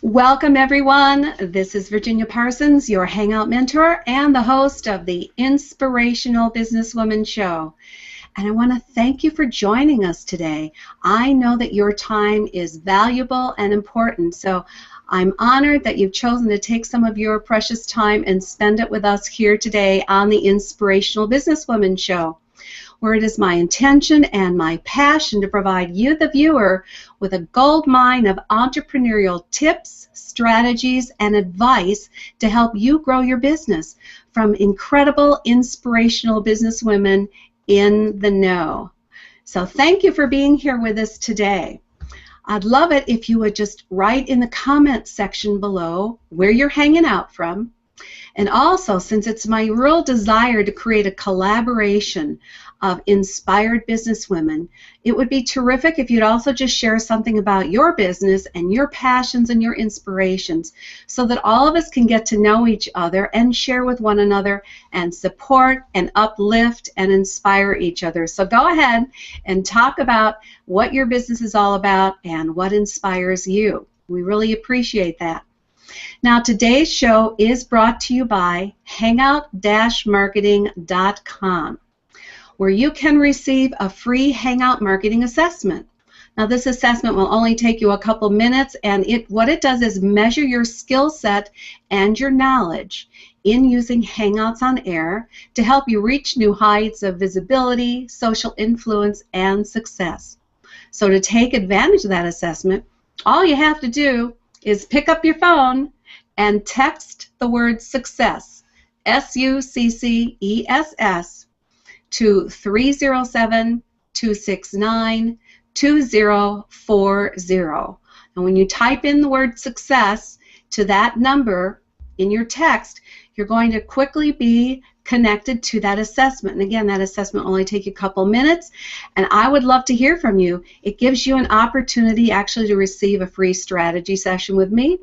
Welcome, everyone. This is Virginia Parsons, your Hangout mentor and the host of the Inspirational Businesswoman Show. And I want to thank you for joining us today. I know that your time is valuable and important, so I'm honored that you've chosen to take some of your precious time and spend it with us here today on the Inspirational Businesswoman Show, where it is my intention and my passion to provide you, the viewer, with a gold mine of entrepreneurial tips, strategies, and advice to help you grow your business from incredible, inspirational businesswomen in the know. So thank you for being here with us today. I'd love it if you would just write in the comments section below where you're hanging out from. And also, since it's my real desire to create a collaboration of inspired businesswomen, it would be terrific if you'd also just share something about your business and your passions and your inspirations so that all of us can get to know each other and share with one another and support and uplift and inspire each other. So go ahead and talk about what your business is all about and what inspires you. We really appreciate that. Now, today's show is brought to you by hangout-marketing.com, where you can receive a free Hangout marketing assessment. Now, this assessment will only take you a couple minutes, and what it does is measure your skill set and your knowledge in using Hangouts on Air to help you reach new heights of visibility, social influence, and success. So to take advantage of that assessment, all you have to do is pick up your phone and text the word success, SUCCESS, to 307-269-2040. And when you type in the word success to that number in your text, you're going to quickly be connected to that assessment. And again, that assessment will only take you a couple minutes, and I would love to hear from you. It gives you an opportunity actually to receive a free strategy session with me.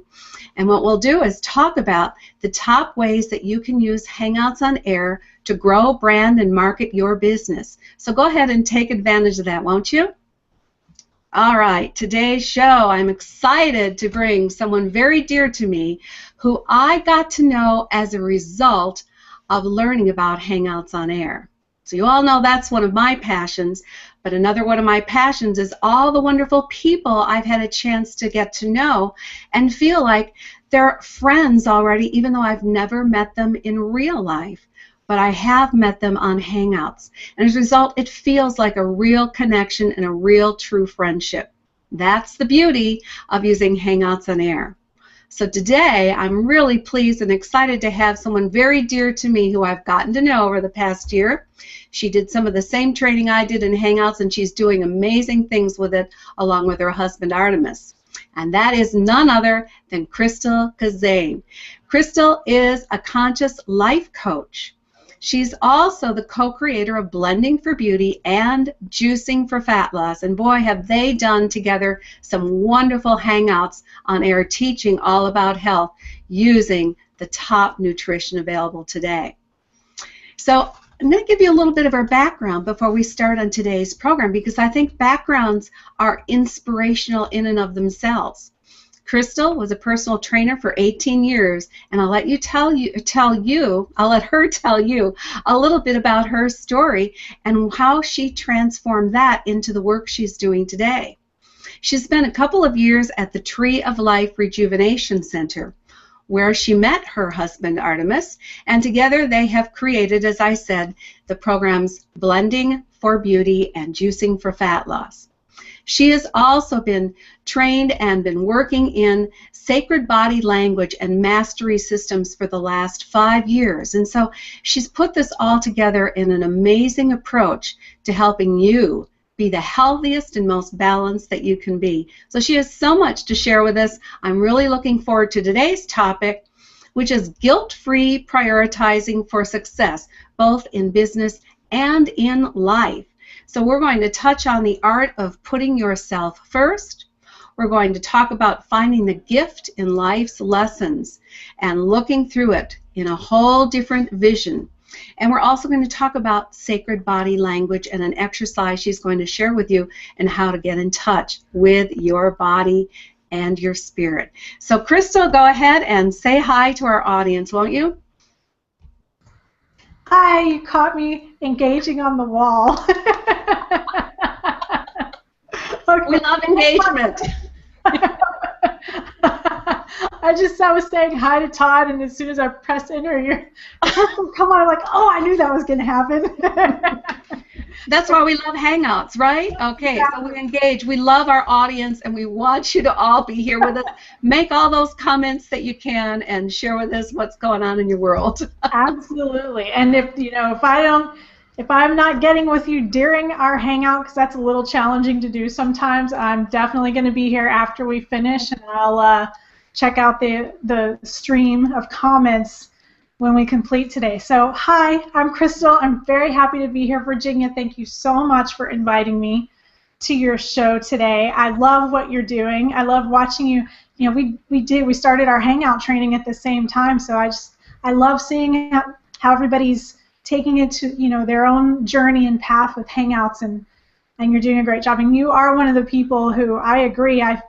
And what we'll do is talk about the top ways that you can use Hangouts on Air to grow, brand, and market your business. So go ahead and take advantage of that, won't you? All right, today's show, I'm excited to bring someone very dear to me who I got to know as a result of learning about Hangouts on Air. So you all know that's one of my passions, but another one of my passions is all the wonderful people I've had a chance to get to know and feel like they're friends already, even though I've never met them in real life. But I have met them on Hangouts. And as a result, it feels like a real connection and a real true friendship. That's the beauty of using Hangouts on Air. So today, I'm really pleased and excited to have someone very dear to me who I've gotten to know over the past year. She did some of the same training I did in Hangouts, and she's doing amazing things with it, along with her husband, Artemis. And that is none other than Krystalle Keszainn. Krystalle is a conscious life coach. She's also the co-creator of Blending for Beauty and Juicing for Fat Loss. And boy, have they done together some wonderful Hangouts on Air teaching all about health using the top nutrition available today. So I'm going to give you a little bit of her background before we start on today's program, because I think backgrounds are inspirational in and of themselves. Krystalle was a personal trainer for 18 years, and I'll let her tell you a little bit about her story and how she transformed that into the work she's doing today. She spent a couple of years at the Tree of Life Rejuvenation Center, where she met her husband, Artemis, and together they have created, as I said, the programs Blending for Beauty and Juicing for Fat Loss. She has also been trained and been working in sacred body language and mastery systems for the last 5 years. And so she's put this all together in an amazing approach to helping you be the healthiest and most balanced that you can be. So she has so much to share with us. I'm really looking forward to today's topic, which is guilt-free prioritizing for success, both in business and in life. So we're going to touch on the art of putting yourself first. We're going to talk about finding the gift in life's lessons and looking through it in a whole different vision. And we're also going to talk about sacred body language and an exercise she's going to share with you and how to get in touch with your body and your spirit. So Crystal, go ahead and say hi to our audience, won't you? Hi, you caught me engaging on the wall. Okay. We love engagement. I was saying hi to Todd, and as soon as I pressed enter, you're come on, I'm like, oh, I knew that was going to happen. That's why we love Hangouts, right? Okay, so we engage. We love our audience, and we want you to all be here with us. Make all those comments that you can, and share with us what's going on in your world. Absolutely. And if I'm not getting with you during our Hangout, because that's a little challenging to do sometimes, I'm definitely going to be here after we finish, and I'll check out the stream of comments when we complete today. So, hi, I'm Crystal. I'm very happy to be here, Virginia. Thank you so much for inviting me to your show today. I love what you're doing. I love watching you. You know, we started our Hangout training at the same time, so I love seeing how everybody's taking it to, you know, their own journey and path with Hangouts, and you're doing a great job. And you are one of the people who I agree. I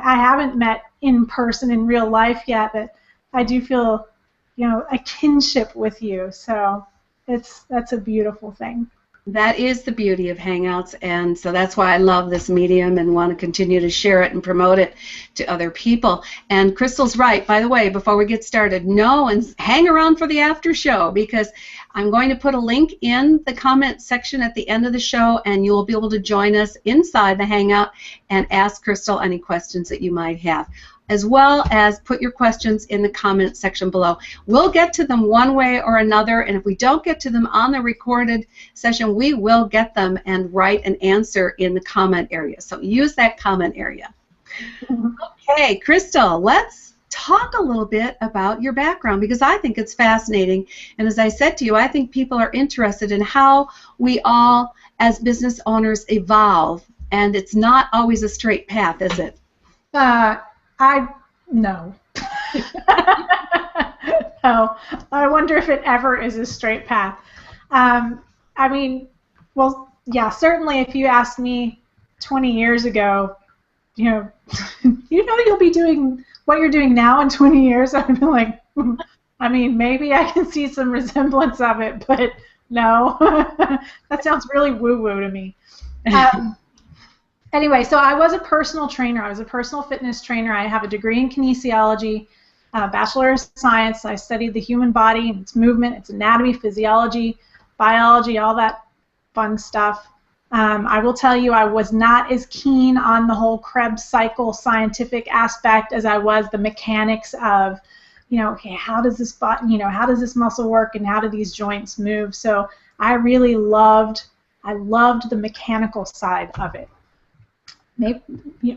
haven't met in person in real life yet, but I do feel, you know, a kinship with you. So that's a beautiful thing. That is the beauty of Hangouts, and so that's why I love this medium and want to continue to share it and promote it to other people. And Crystal's right, by the way, before we get started, and hang around for the after show, because I'm going to put a link in the comment section at the end of the show, and you'll be able to join us inside the Hangout and ask Crystal any questions that you might have, as well as put your questions in the comment section below. We'll get to them one way or another, and if we don't get to them on the recorded session, we will get them and write an answer in the comment area. So use that comment area. Okay, Crystal, let's talk a little bit about your background, because I think it's fascinating. And as I said to you, I think people are interested in how we all, as business owners, evolve. And it's not always a straight path, is it? No. No. I wonder if it ever is a straight path. I mean, well, yeah, certainly if you asked me 20 years ago, you'll be doing what you're doing now in 20 years, I'd be like, I mean, maybe I can see some resemblance of it, but no. That sounds really woo-woo to me. Anyway, so I was a personal trainer. I was a personal fitness trainer. I have a degree in kinesiology, a Bachelor of Science. I studied the human body and its movement, its anatomy, physiology, biology, all that fun stuff. I will tell you, I was not as keen on the whole Krebs cycle scientific aspect as I was the mechanics of, okay, how does this how does this muscle work and how do these joints move? So I really loved the mechanical side of it. Maybe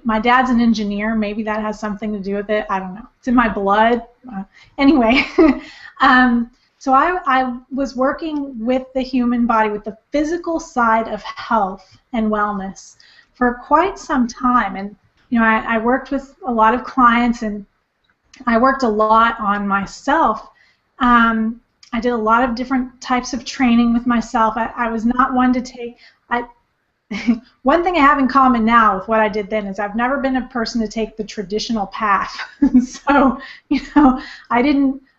my dad's an engineer. Maybe that has something to do with it. I don't know. It's in my blood. Anyway, so I was working with the human body, with the physical side of health and wellness for quite some time. And I worked with a lot of clients, and I worked a lot on myself. I did a lot of different types of training with myself. I was not one to take. One thing I have in common now with what I did then is I've never been a person to take the traditional path. So,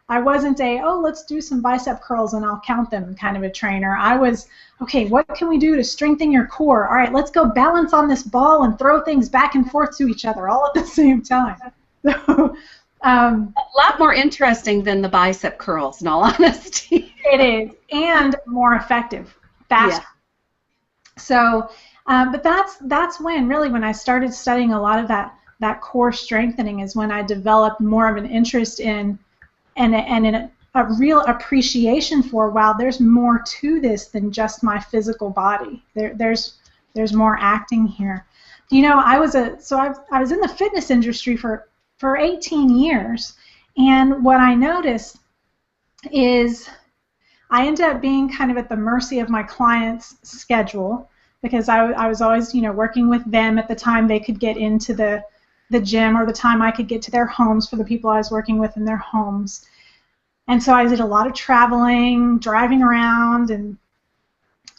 I wasn't let's do some bicep curls and I'll count them kind of a trainer. I was, okay, what can we do to strengthen your core? All right, let's go balance on this ball and throw things back and forth to each other all at the same time. So, a lot more interesting than the bicep curls, in all honesty. It is, and more effective, faster. Yeah. So, but that's when I started studying a lot of that core strengthening, is when I developed more of an interest in and in a real appreciation for, wow, there's more to this than just my physical body. There's more acting here. I was in the fitness industry for 18 years, and what I noticed is I ended up being kind of at the mercy of my clients' schedule, because I was always, working with them at the time they could get into the gym, or the time I could get to their homes for the people I was working with in their homes. And so I did a lot of traveling, driving around, and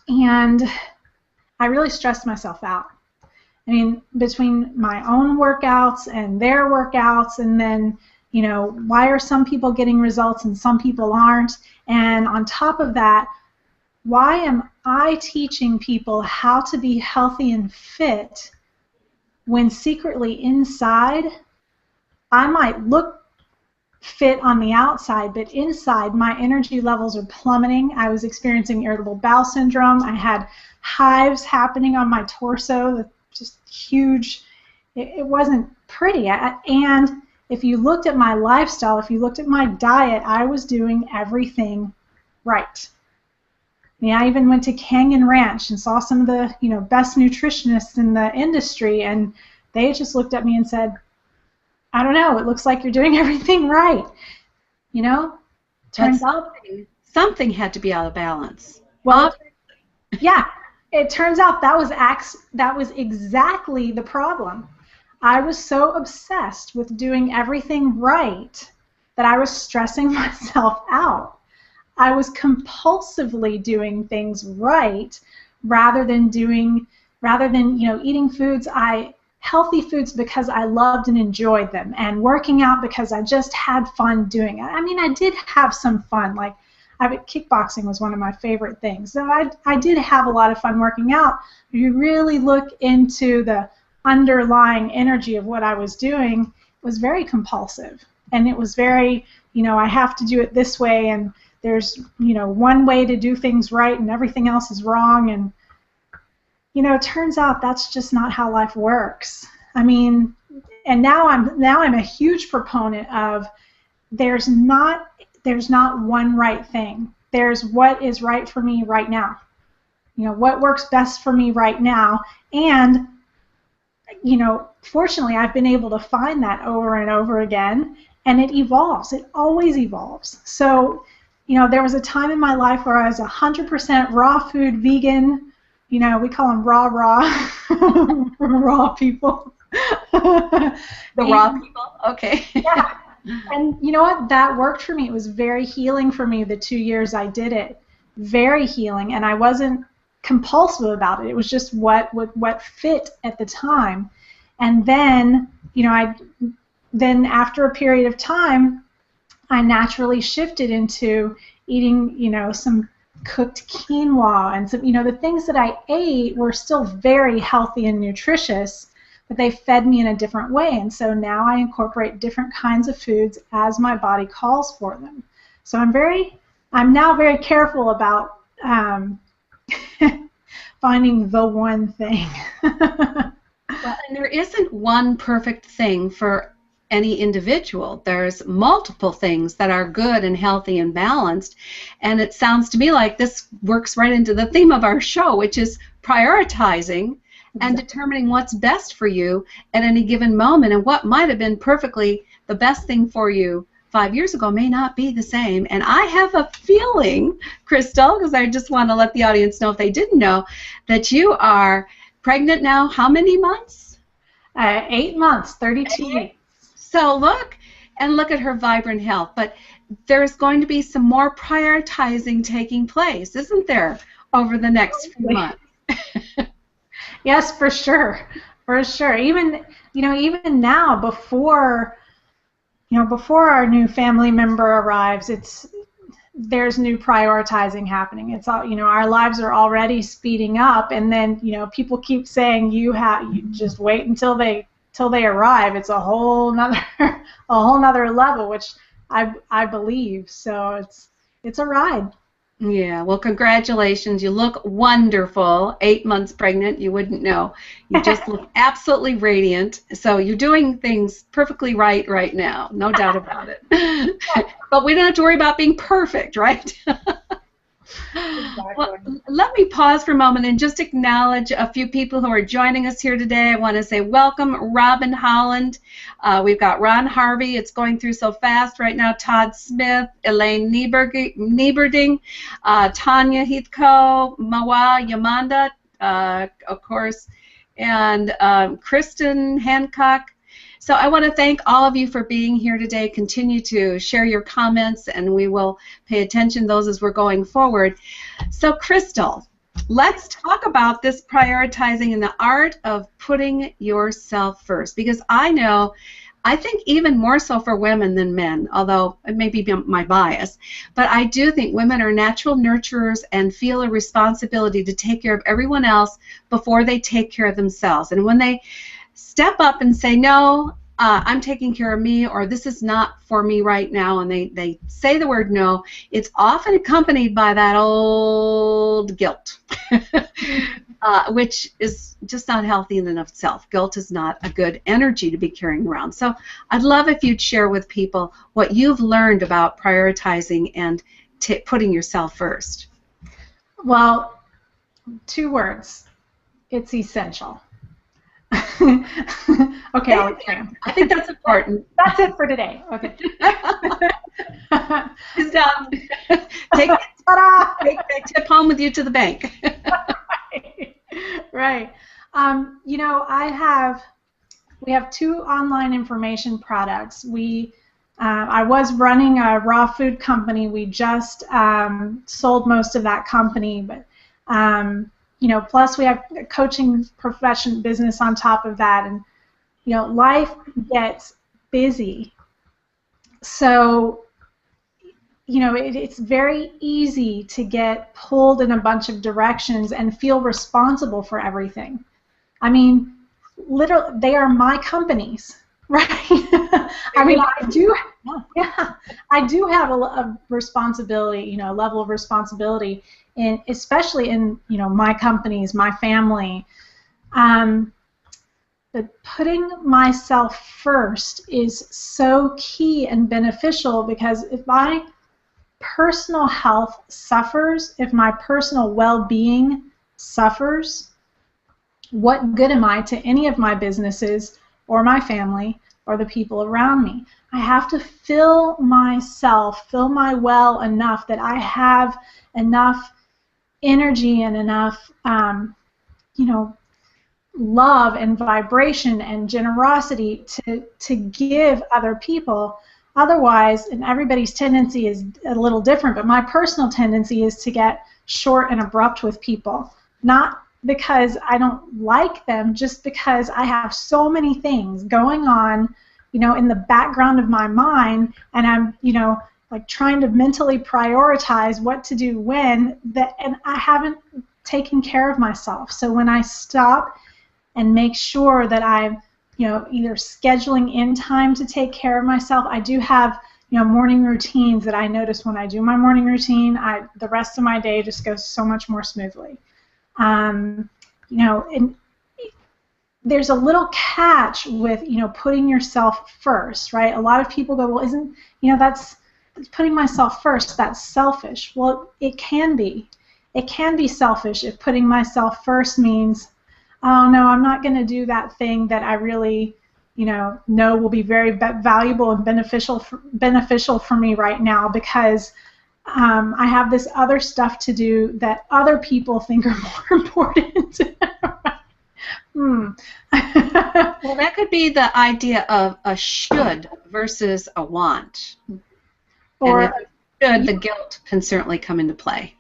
I really stressed myself out. I mean, between my own workouts and their workouts, and then, you know, why are some people getting results and some people aren't? And on top of that, why am I teaching people how to be healthy and fit when secretly inside I might look fit on the outside, but inside my energy levels are plummeting. I was experiencing irritable bowel syndrome. I had hives happening on my torso, just huge. It wasn't pretty. And if you looked at my lifestyle, if you looked at my diet, I was doing everything right. I mean, I even went to Canyon Ranch and saw some of the, you know, best nutritionists in the industry, and they just looked at me and said, I don't know, it looks like you're doing everything right. You know? Turns out something had to be out of balance. Well, yeah, it turns out that was exactly the problem. I was so obsessed with doing everything right that I was stressing myself out. I was compulsively doing things right rather than you know, eating healthy foods because I loved and enjoyed them, and working out because I just had fun doing it. I mean, I did have some fun. Like, kickboxing was one of my favorite things. So I did have a lot of fun working out. If you really look into the underlying energy of what I was doing, it was very compulsive. And it was very, you know, I have to do it this way, and there's, you know, one way to do things right and everything else is wrong. And, you know, it turns out that's just not how life works. I mean, and now I'm a huge proponent of there's not one right thing. There's what is right for me right now. You know, what works best for me right now. And, you know, fortunately, I've been able to find that over and over again, and it evolves. It always evolves. So, you know, there was a time in my life where I was 100% raw food vegan. You know, we call them raw raw people. The raw people? Okay. Yeah. And you know what? That worked for me. It was very healing for me the 2 years I did it. Very healing. And I wasn't compulsive about it. It was just what fit at the time. And then, you know, then after a period of time, I naturally shifted into eating, you know, some cooked quinoa and some, you know, the things that I ate were still very healthy and nutritious, but they fed me in a different way. And so now I incorporate different kinds of foods as my body calls for them. So I'm now very careful about finding the one thing. Well, and there isn't one perfect thing for any individual. There's multiple things that are good and healthy and balanced, and it sounds to me like this works right into the theme of our show, which is prioritizing and determining what's best for you at any given moment, and what might have been perfectly the best thing for you 5 years ago may not be the same. And I have a feeling, Krystalle, because I just want to let the audience know if they didn't know, that you are pregnant now. How many months? 8 months, 32 weeks. So look at her vibrant health. But there's going to be some more prioritizing taking place, isn't there, over the next few months? Yes, for sure, for sure. Even now, before our new family member arrives, there's new prioritizing happening. It's all, you know, our lives are already speeding up, and then, you know, people keep saying you just wait until they arrive. It's a whole nother level, which I believe. So it's a ride. Yeah, well, congratulations. You look wonderful. 8 months pregnant, you wouldn't know. You just look absolutely radiant. So you're doing things perfectly right now, no doubt about it. But we don't have to worry about being perfect, right? Exactly. Well, let me pause for a moment and just acknowledge a few people who are joining us here today. I want to say welcome, Robin Holland. We've got Ron Harvey. It's going through so fast right now. Todd Smith, Elaine Nieberding, Tanya Heathco, Mawa Yamanda, of course, and Kristen Hancock. So I want to thank all of you for being here today. Continue to share your comments, and we will pay attention to those as we're going forward. So, Krystalle, let's talk about this prioritizing and the art of putting yourself first, because I think even more so for women than men, although it may be my bias, but I do think women are natural nurturers and feel a responsibility to take care of everyone else before they take care of themselves. And when they step up and say, no, I'm taking care of me, or this is not for me right now, and they say the word no, it's often accompanied by that old guilt, which is just not healthy in and of itself. Guilt is not a good energy to be carrying around. So I'd love if you'd share with people what you've learned about prioritizing and putting yourself first. Well, 2 words. It's essential. Okay, I'll expand. I think that's important. That's it for today. Okay. It's done. Take that tip home with you to the bank. Right. You know, we have 2 online information products. I was running a raw food company. We just sold most of that company, but you know, plus we have a coaching profession business on top of that, and you know, life gets busy. So, you know, it's very easy to get pulled in a bunch of directions and feel responsible for everything. I mean, literally, they are my companies, right? I mean, I do have a responsibility, you know, a level of responsibility, especially in, you know, my companies, my family. But putting myself first is so key and beneficial, because if my personal health suffers, if my personal well-being suffers, what good am I to any of my businesses or my family or the people around me? I have to fill myself, fill my well enough that I have enough energy and enough, you know, love and vibration and generosity to give other people. Otherwise, and everybody's tendency is a little different, but my personal tendency is to get short and abrupt with people. Not because I don't like them, just because I have so many things going on, you know, in the background of my mind, and I'm, you know, like trying to mentally prioritize what to do when, and I haven't taken care of myself. So when I stop and make sure that I'm, you know, either scheduling in time to take care of myself. I do have, you know, morning routines that I notice when I do my morning routine, the rest of my day just goes so much more smoothly. You know, and there's a little catch with, you know, putting yourself first, right? A lot of people go, well, isn't, you know, that's putting myself first, that's selfish. Well, it can be. It can be selfish if putting myself first means, oh no, I'm not going to do that thing that I really, you know will be very valuable and beneficial for me right now, because I have this other stuff to do that other people think are more important. Well, that could be the idea of a should versus a want. Or and should, the guilt can certainly come into play.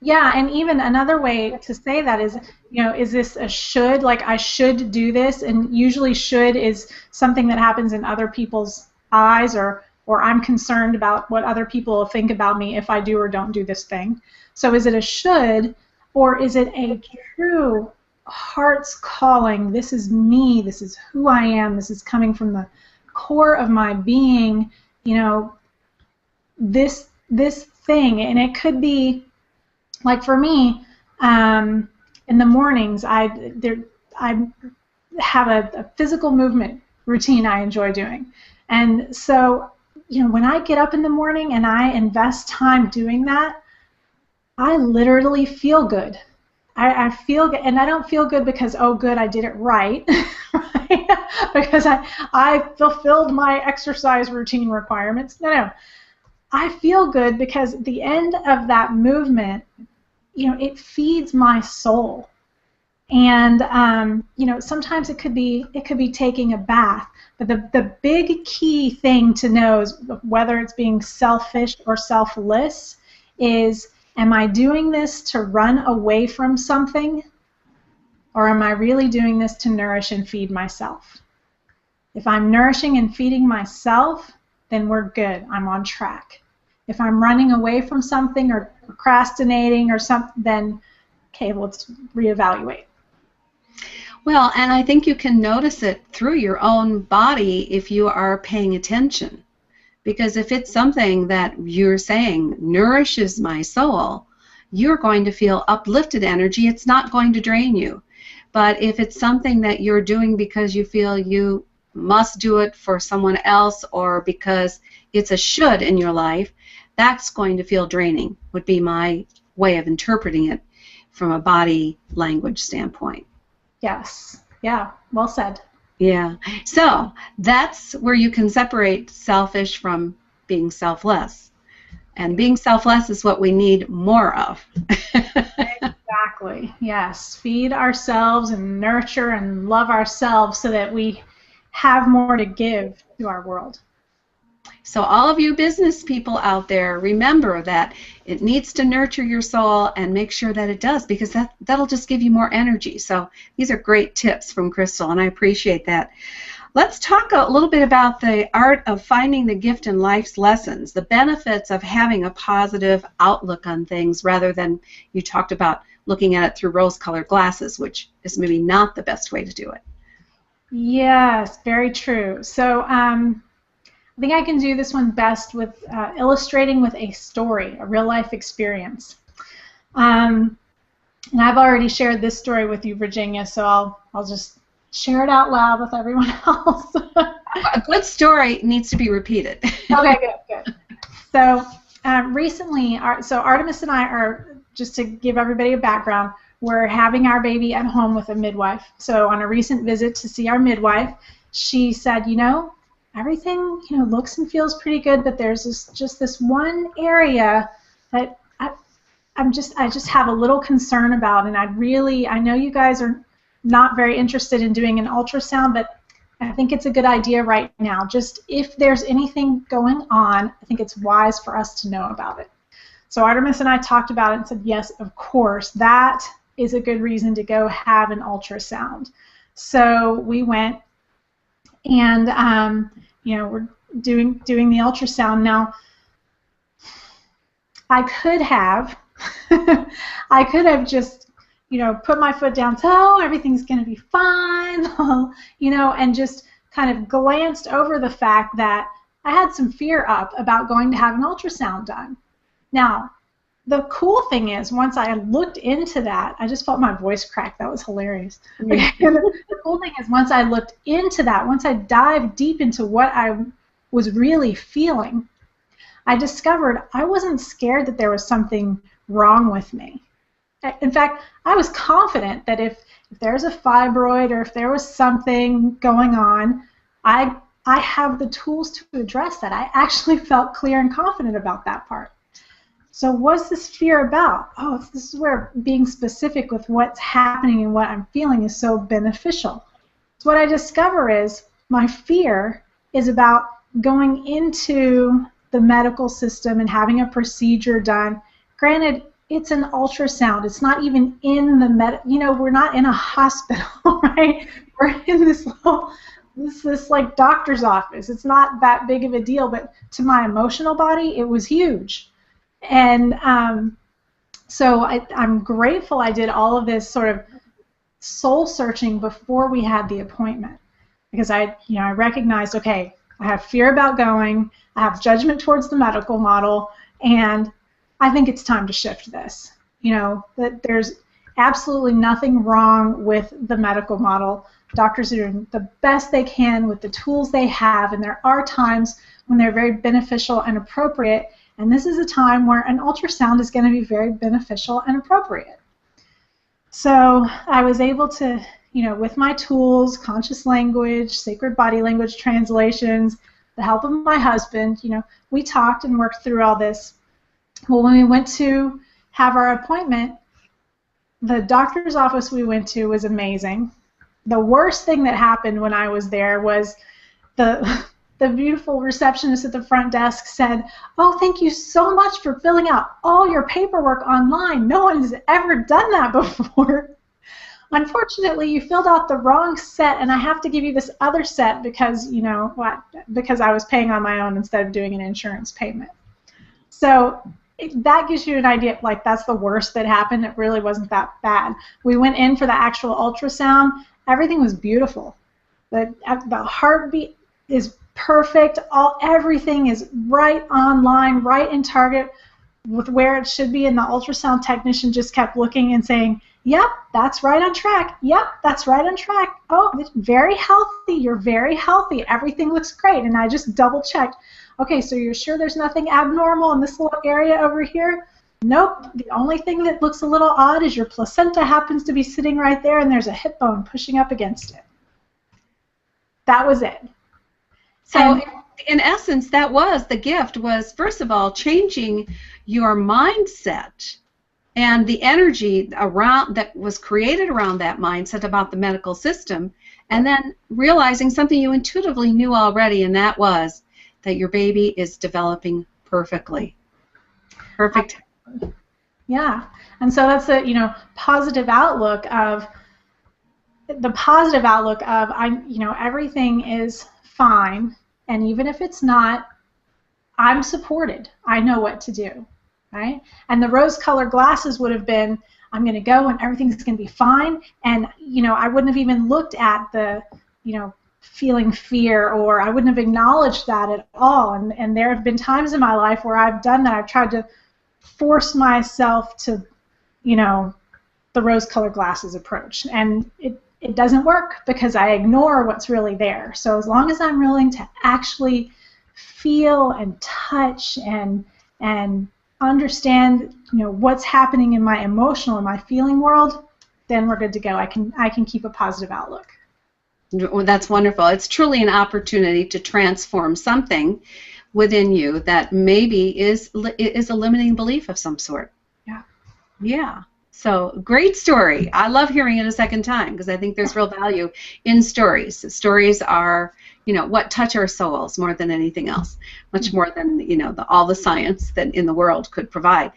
Yeah, and even another way to say that is, you know, is this a should, like I should do this? And usually should is something that happens in other people's eyes, or I'm concerned about what other people will think about me if I do or don't do this thing. So is it a should, or is it a true heart's calling? This is me, this is who I am, this is coming from the core of my being, you know, this thing. And it could be, like for me, in the mornings, I have a physical movement routine I enjoy doing. And so, you know, when I get up in the morning and I invest time doing that, I literally feel good. I feel good, and I don't feel good because, oh, good, I did it right, because I fulfilled my exercise routine requirements. No. I feel good because at the end of that movement, you know, it feeds my soul. And you know, sometimes it could be taking a bath, but the big key thing to know is whether it's being selfish or selfless is Am I doing this to run away from something, or am I really doing this to nourish and feed myself? If I'm nourishing and feeding myself, then we're good. I'm on track. If I'm running away from something or procrastinating or something, then, okay, let's reevaluate. Well, and I think you can notice it through your own body if you are paying attention. Because if it's something that you're saying nourishes my soul, you're going to feel uplifted energy. It's not going to drain you. But if it's something that you're doing because you feel you must do it for someone else or because it's a should in your life, that's going to feel draining, would be my way of interpreting it from a body language standpoint. Yes. Yeah. Well said. Yeah. So that's where you can separate selfish from being selfless. And being selfless is what we need more of. Exactly. Yes. Feed ourselves and nurture and love ourselves so that we have more to give to our world. So all of you business people out there, remember that it needs to nurture your soul and make sure that it does, because that'll just give you more energy. So these are great tips from Krystalle, and I appreciate that. Let's talk a little bit about the art of finding the gift in life's lessons, the benefits of having a positive outlook on things rather than you talked about looking at it through rose-colored glasses, which is maybe not the best way to do it. Yes, very true. So I think I can do this one best with illustrating with a story, a real-life experience. And I've already shared this story with you, Virginia, so I'll just share it out loud with everyone else. A good story needs to be repeated. Okay, good. So recently, so Artemis and I are, just to give everybody a background, we're having our baby at home with a midwife. So on a recent visit to see our midwife, she said, everything looks and feels pretty good, but there's just this one area that I just have a little concern about, and I know you guys are not very interested in doing an ultrasound, but I think it's a good idea right now. Just if there's anything going on, I think it's wise for us to know about it. So Artemis and I talked about it and said, yes, of course, that is a good reason to go have an ultrasound. So we went, and we're doing the ultrasound. Now, I could have just put my foot down, so everything's going to be fine, and just kind of glanced over the fact that I had some fear up about going to have an ultrasound done. Now, the cool thing is, once I looked into that, I just felt my voice crack. That was hilarious. The cool thing is, once I looked into that, once I dived deep into what I was really feeling, I discovered I wasn't scared that there was something wrong with me. In fact, I was confident that if there's a fibroid or if there was something going on, I have the tools to address that. I actually felt clear and confident about that part. So what's this fear about? Oh, this is where being specific with what's happening and what I'm feeling is so beneficial. So what I discover is my fear is about going into the medical system and having a procedure done. Granted, it's an ultrasound. It's not even in the we're not in a hospital, right? We're in this like doctor's office. It's not that big of a deal, but to my emotional body, it was huge. And so I'm grateful I did all of this sort of soul searching before we had the appointment, because I recognized, okay, I have fear about going, I have judgment towards the medical model, and I think it's time to shift this. That there's absolutely nothing wrong with the medical model. Doctors are doing the best they can with the tools they have, and there are times when they're very beneficial and appropriate. And this is a time where an ultrasound is going to be very beneficial and appropriate. So I was able to, with my tools, conscious language, sacred body language translations, the help of my husband, we talked and worked through all this. Well, when we went to have our appointment, the doctor's office we went to was amazing. The worst thing that happened when I was there was the the beautiful receptionist at the front desk said, "Oh, thank you so much for filling out all your paperwork online. No one has ever done that before. Unfortunately, you filled out the wrong set, and I have to give you this other set because, you know what, because I was paying on my own instead of doing an insurance payment." So that gives you an idea, like that's the worst that happened. It really wasn't that bad. We went in for the actual ultrasound. Everything was beautiful. The heartbeat is perfect. Everything is right on line, right in target with where it should be, and the ultrasound technician just kept looking and saying, "Yep, that's right on track. Yep, that's right on track. Oh, very healthy. You're very healthy. Everything looks great." And I just double checked. "Okay, so you're sure there's nothing abnormal in this little area over here?" "Nope. The only thing that looks a little odd is your placenta happens to be sitting right there, and there's a hip bone pushing up against it." That was it. So in essence, that was the gift, was first of all changing your mindset and the energy around that was created around that mindset about the medical system, and then realizing something you intuitively knew already, and that was that your baby is developing perfectly. Perfect. Yeah. And so that's the, positive outlook of everything is fine, and even if it's not, I'm supported. I know what to do, right? And the rose-colored glasses would have been, I'm going to go and everything's going to be fine, and I wouldn't have even looked at the, feeling fear, or I wouldn't have acknowledged that at all. And there have been times in my life where I've done that. I've tried to force myself to, the rose-colored glasses approach, and it doesn't work because I ignore what's really there. So as long as I'm willing to actually feel and touch and understand, what's happening in my emotional and my feeling world, then we're good to go. I can keep a positive outlook. Well, that's wonderful. It's truly an opportunity to transform something within you that maybe is a limiting belief of some sort. Yeah. Yeah. So, great story. I love hearing it a second time because I think there's real value in stories. Stories are, what touch our souls more than anything else, much more than, all the science that in the world could provide.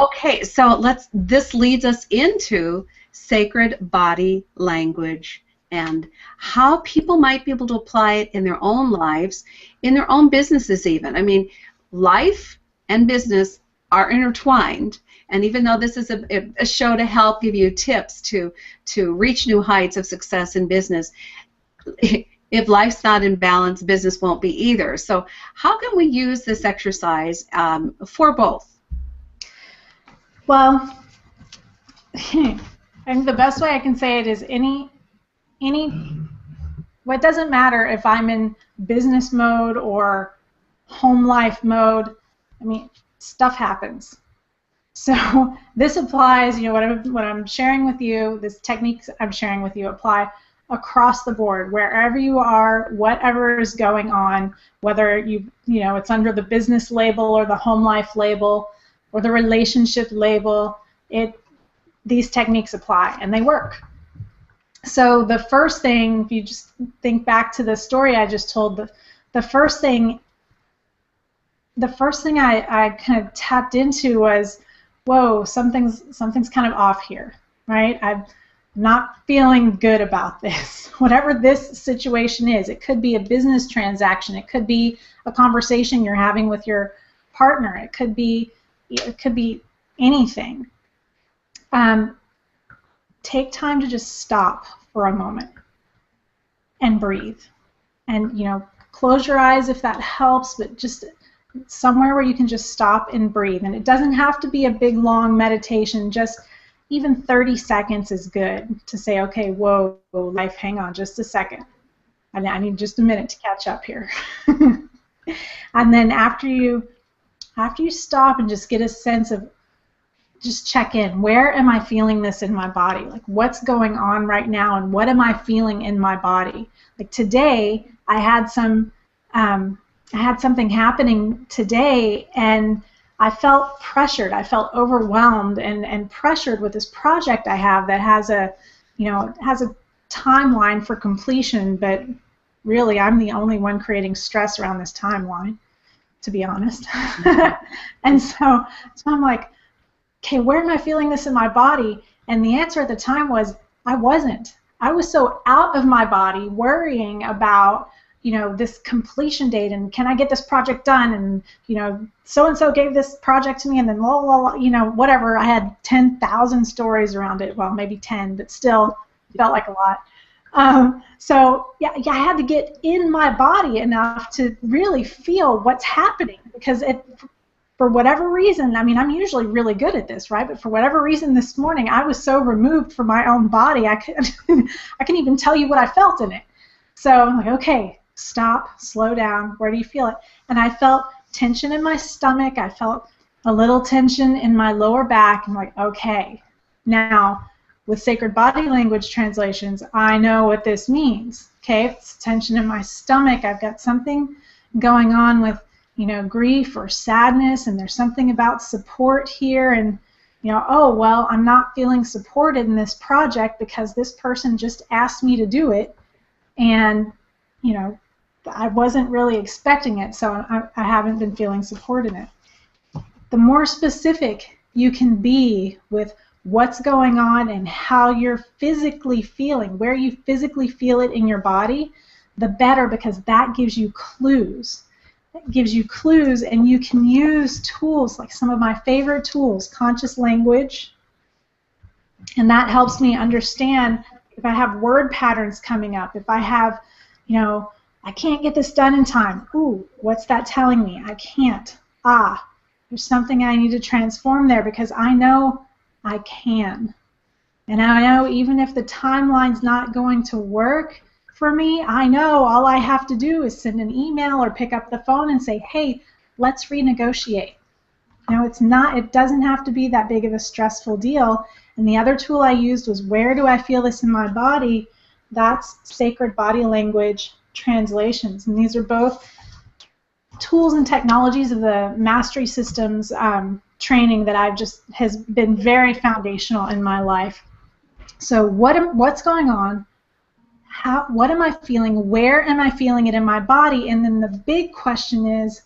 Okay, so this leads us into sacred body language and how people might be able to apply it in their own lives, in their own businesses even. I mean, life and business are intertwined. And even though this is a show to help give you tips to reach new heights of success in business, if life's not in balance, business won't be either. So how can we use this exercise for both? Well, I think the best way I can say it is it doesn't matter if I'm in business mode or home life mode. I mean, stuff happens. So this applies, what I'm sharing with you, this techniques I'm sharing with you apply across the board, wherever you are, whatever is going on, whether it's under the business label or the home life label or the relationship label, these techniques apply and they work. So the first thing, if you just think back to the story I just told, the first thing I kind of tapped into was, whoa, something's kind of off here, right? I'm not feeling good about this. Whatever this situation is, it could be a business transaction, it could be a conversation you're having with your partner, it could be anything. Take time to just stop for a moment and breathe, and close your eyes if that helps, but just somewhere where you can just stop and breathe. And it doesn't have to be a big long meditation, just even 30 seconds is good to say, okay, whoa, life, hang on just a second. I need just a minute to catch up here. And then after you stop and just get a sense of, just check in, where am I feeling this in my body? Like, what's going on right now, and what am I feeling in my body? Like today, I had something happening today, and I felt pressured. I felt overwhelmed and pressured with this project I have that has a timeline for completion, but really I'm the only one creating stress around this timeline, to be honest. And so I'm like, okay, where am I feeling this in my body? And the answer at the time was I wasn't. I was so out of my body worrying about, this completion date and can I get this project done, and so-and-so gave this project to me, and then whatever. I had 10,000 stories around it. Well, maybe 10, but still felt like a lot. So I had to get in my body enough to really feel what's happening, because for whatever reason, I'm usually really good at this, right? But for whatever reason this morning, I was so removed from my own body, I couldn't even tell you what I felt in it. So I'm like, okay, stop, slow down, where do you feel it? And I felt tension in my stomach, I felt a little tension in my lower back. I'm like, okay, now with sacred body language translations, I know what this means. Okay, if it's tension in my stomach, I've got something going on with grief or sadness, and there's something about support here, and oh, well, I'm not feeling supported in this project because this person just asked me to do it, and I wasn't really expecting it, so I haven't been feeling supported in it. The more specific you can be with what's going on and how you're physically feeling, where you physically feel it in your body, the better, because that gives you clues. It gives you clues, and you can use tools like some of my favorite tools, conscious language, and that helps me understand if I have word patterns coming up, if I have, I can't get this done in time. Ooh, what's that telling me? I can't. There's something I need to transform there, because I know I can. And I know even if the timeline's not going to work for me, I know all I have to do is send an email or pick up the phone and say, hey, let's renegotiate. It doesn't have to be that big of a stressful deal. And the other tool I used was, where do I feel this in my body? That's sacred body language translations. And these are both tools and technologies of the Mastery Systems training that has been very foundational in my life. So what's going on? What am I feeling? Where am I feeling it in my body? And then the big question is,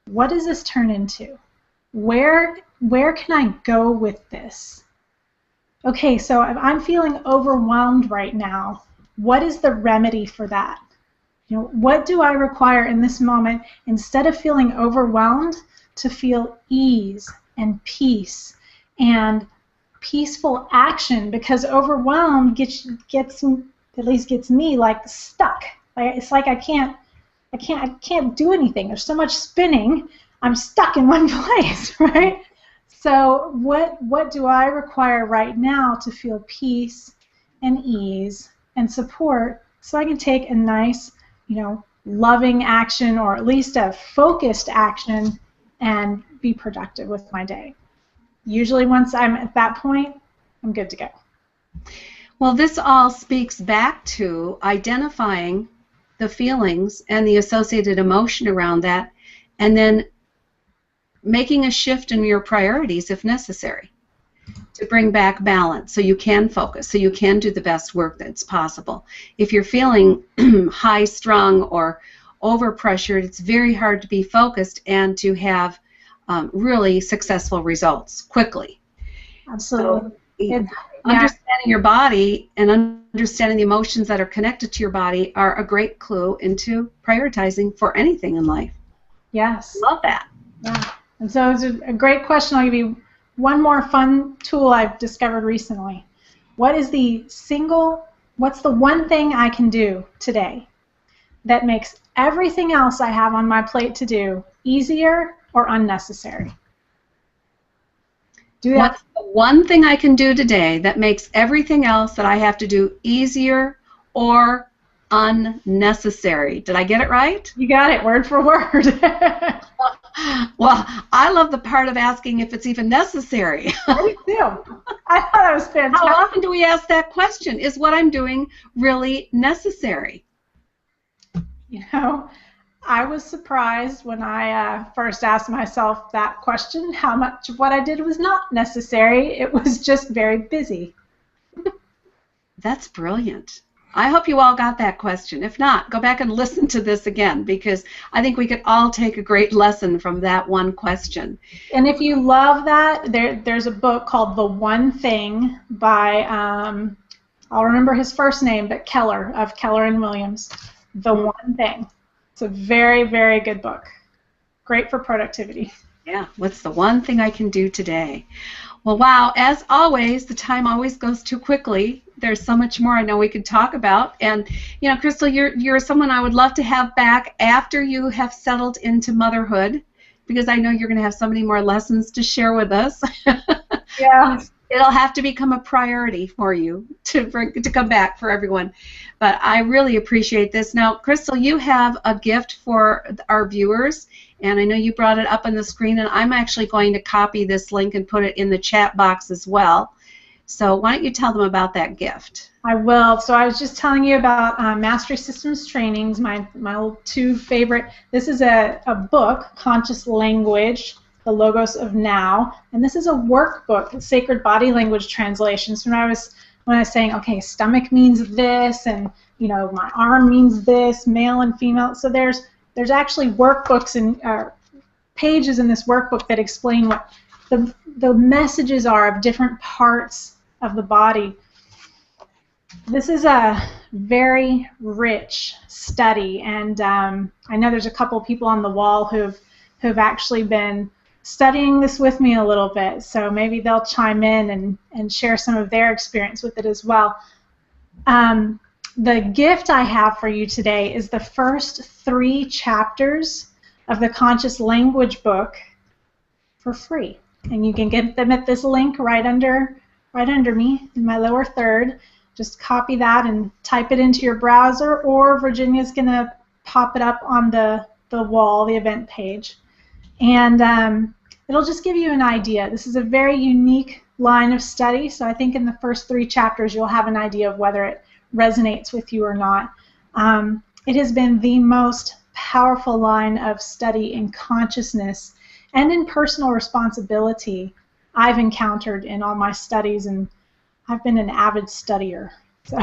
what does this turn into? Where can I go with this? Okay, so I'm feeling overwhelmed right now. What is the remedy for that? What do I require in this moment, instead of feeling overwhelmed, to feel ease and peace and peaceful action? Because overwhelmed gets at least gets me like stuck. It's like I can't do anything. There's so much spinning. I'm stuck in one place, right? So what do I require right now to feel peace and ease and support, so I can take a nice, loving action, or at least a focused action, and be productive with my day? Usually once I'm at that point, I'm good to go. Well, this all speaks back to identifying the feelings and the associated emotion around that, and then making a shift in your priorities if necessary to bring back balance, so you can focus, so you can do the best work that's possible. If you're feeling high-strung or overpressured, it's very hard to be focused and to have really successful results quickly. Absolutely. So, understanding your body and understanding the emotions that are connected to your body are a great clue into prioritizing for anything in life. Yes. Love that. Yeah. And so it's a great question. I'll give you one more fun tool I've discovered recently. What's the one thing I can do today that makes everything else I have on my plate to do easier or unnecessary? What's the one thing I can do today that makes everything else that I have to do easier or unnecessary? Did I get it right? You got it, word for word. Well, I love the part of asking if it's even necessary. Me too. I thought that was fantastic. How often do we ask that question? Is what I'm doing really necessary? I was surprised when I first asked myself that question, how much of what I did was not necessary. It was just very busy. That's brilliant. I hope you all got that question. If not, go back and listen to this again, because I think we could all take a great lesson from that one question. And if you love that, there's a book called The One Thing by, I'll remember his first name, but Keller, of Keller and Williams. The One Thing. It's a very, very good book. Great for productivity. Yeah, what's the one thing I can do today? Well, wow, as always, the time always goes too quickly. There's so much more I know we could talk about. And, you know, Crystal, you're someone I would love to have back after you have settled into motherhood, because I know you're going to have so many more lessons to share with us. Yeah. It'll have to become a priority for you to come back for everyone. But I really appreciate this. Now, Crystal, you have a gift for our viewers, and I know you brought it up on the screen, and I'm actually going to copy this link and put it in the chat box as well. So why don't you tell them about that gift? I will. So I was just telling you about Mastery Systems Trainings, my two favorite. This is a book, Conscious Language, The Logos of Now, and this is a workbook, Sacred Body Language Translations. When I was saying, okay, stomach means this, and you know, my arm means this, male and female. So there's actually workbooks and pages in this workbook that explain what the messages are of different parts of the body. This is a very rich study, and I know there's a couple people on the wall who've actually been studying this with me a little bit, so maybe they'll chime in and share some of their experience with it as well. The gift I have for you today is the first 3 chapters of the Conscious Language book for free, and you can get them at this link right under me in my lower third. Just copy that and type it into your browser, or Virginia's going to pop it up on the wall, the event page. And it'll just give you an idea. This is a very unique line of study, so I think in the first 3 chapters you'll have an idea of whether it resonates with you or not. It has been the most powerful line of study in consciousness and in personal responsibility I've encountered in all my studies, and I've been an avid studier. So.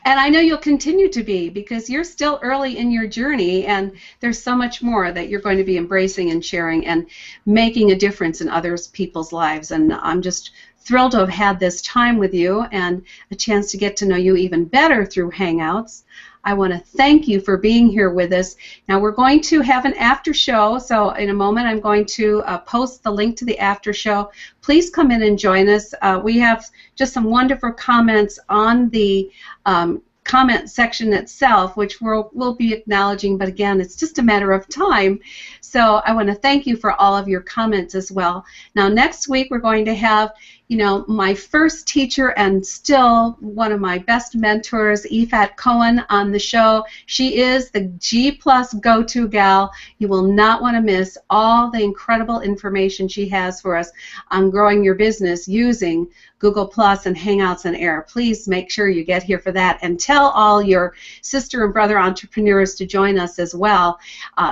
And I know you'll continue to be, because you're still early in your journey, and there's so much more that you're going to be embracing and sharing and making a difference in other people's lives. And I'm just thrilled to have had this time with you and a chance to get to know you even better through Hangouts. I want to thank you for being here with us. Now we're going to have an after show, so in a moment I'm going to post the link to the after show. Please come in and join us. We have just some wonderful comments on the comment section itself, which we'll be acknowledging, but again, it's just a matter of time. So I want to thank you for all of your comments as well. Now next week we're going to have, you know, my first teacher and still one of my best mentors, Ifat Cohen, on the show. She is the G+ go-to gal. You will not want to miss all the incredible information she has for us on growing your business using Google Plus and Hangouts and Air. Please make sure you get here for that, and tell all your sister and brother entrepreneurs to join us as well.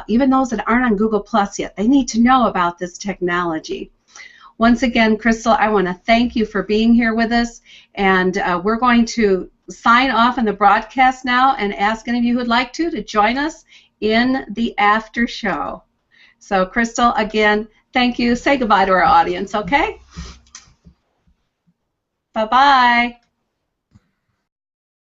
Even those that aren't on Google Plus yet, they need to know about this technology. Once again, Crystal, I want to thank you for being here with us, and we're going to sign off in the broadcast now and ask any of you who would like to join us in the after show. So, Crystal, again, thank you. Say goodbye to our audience, okay? Bye-bye.